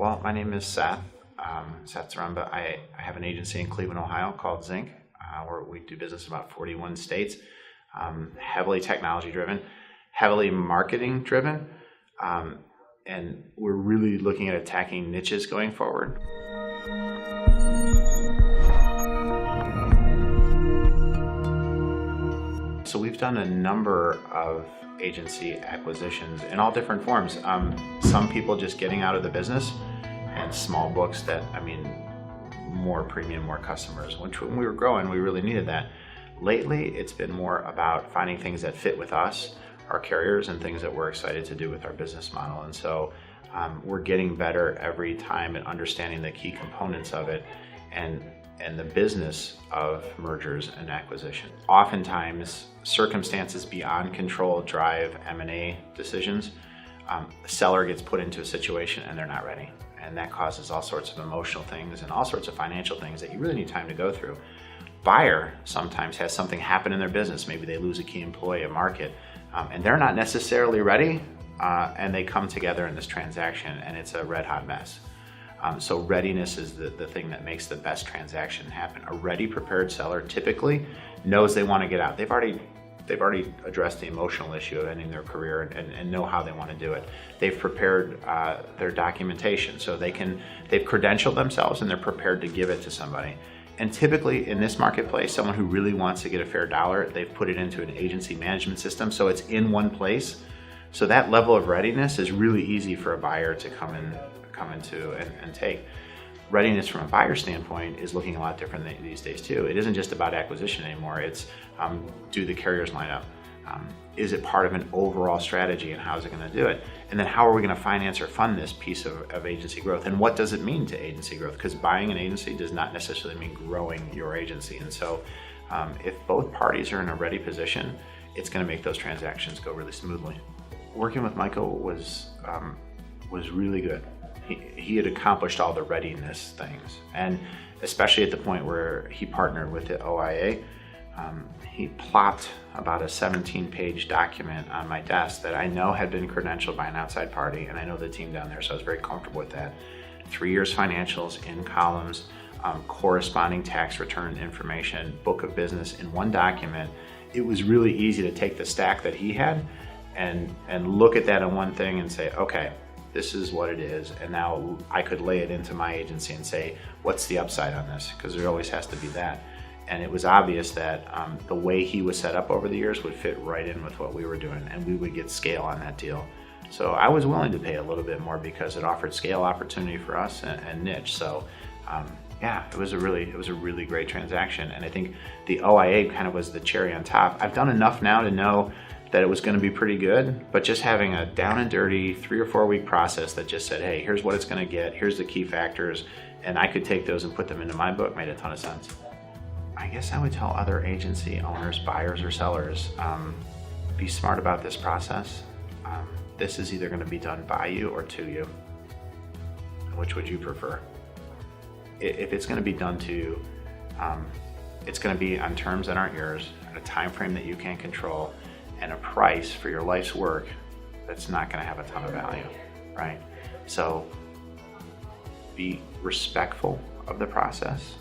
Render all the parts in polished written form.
Well, my name is Seth, Seth Zaremba. I have an agency in Cleveland, Ohio called Zinc, where we do business in about 41 states, heavily technology driven, heavily marketing driven, and we're really looking at attacking niches going forward. So we've done a number of agency acquisitions in all different forms. Some people just getting out of the business, and small books that, more premium, more customers. When we were growing, we really needed that. Lately, it's been more about finding things that fit with us, our carriers, and things that we're excited to do with our business model. And so we're getting better every time at understanding the key components of it and the business of mergers and acquisition. Oftentimes, circumstances beyond control drive M&A decisions. The seller gets put into a situation and they're not ready. And that causes all sorts of emotional things and all sorts of financial things that you really need time to go through. Buyer sometimes has something happen in their business. Maybe they lose a key employee, a market, and they're not necessarily ready, and they come together in this transaction and it's a red hot mess. So readiness is the thing that makes the best transaction happen. A ready, prepared seller typically knows they want to get out. They've already addressed the emotional issue of ending their career and know how they want to do it. They've prepared their documentation, so they've credentialed themselves and they're prepared to give it to somebody. And typically in this marketplace, someone who really wants to get a fair dollar, they've put it into an agency management system, so it's in one place. So that level of readiness is really easy for a buyer to come into and take. Readiness from a buyer standpoint is looking a lot different these days too. It isn't just about acquisition anymore. It's do the carriers line up? Is it part of an overall strategy, and how is it going to do it? And then how are we going to finance or fund this piece of agency growth? And what does it mean to agency growth? Because buying an agency does not necessarily mean growing your agency. And so if both parties are in a ready position, it's going to make those transactions go really smoothly. Working with Michael was really good. He had accomplished all the readiness things, and especially at the point where he partnered with the OIA, he plopped about a 17-page document on my desk that I know had been credentialed by an outside party, and I know the team down there, so I was very comfortable with that. 3 years financials in columns, corresponding tax return information, book of business in one document. It was really easy to take the stack that he had and look at that in one thing and say, okay, this is what it is, and now I could lay it into my agency and say, what's the upside on this? Because there always has to be that. And it was obvious that the way he was set up over the years would fit right in with what we were doing, and we would get scale on that deal. So I was willing to pay a little bit more because it offered scale opportunity for us and niche. So yeah, it was a really great transaction. And I think the OIA kind of was the cherry on top. I've done enough now to know that it was going to be pretty good, but just having a down and dirty 3 or 4 week process that just said, hey, here's what it's going to get, here's the key factors, and I could take those and put them into my book made a ton of sense. I guess I would tell other agency owners, buyers, or sellers, be smart about this process. This is either going to be done by you or to you. Which would you prefer? If it's going to be done to you, it's going to be on terms that aren't yours, at a time frame that you can't control, and a price for your life's work that's not going to have a ton of value, right? So be respectful of the process.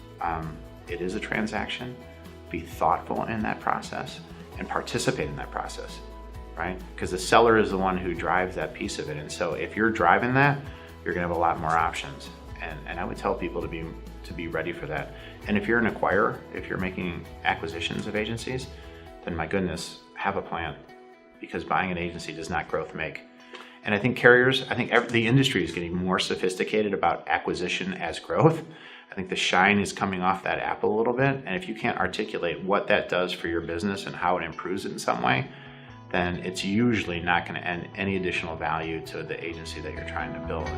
It is a transaction. Be thoughtful in that process and participate in that process, right? Because the seller is the one who drives that piece of it. And so if you're driving that, you're going to have a lot more options. And I would tell people to be ready for that. And if you're an acquirer, if you're making acquisitions of agencies, then my goodness, have a plan, because buying an agency does not growth make. And I think carriers, the industry is getting more sophisticated about acquisition as growth. I think the shine is coming off that apple a little bit. And if you can't articulate what that does for your business and how it improves it in some way, then it's usually not going to add any additional value to the agency that you're trying to build.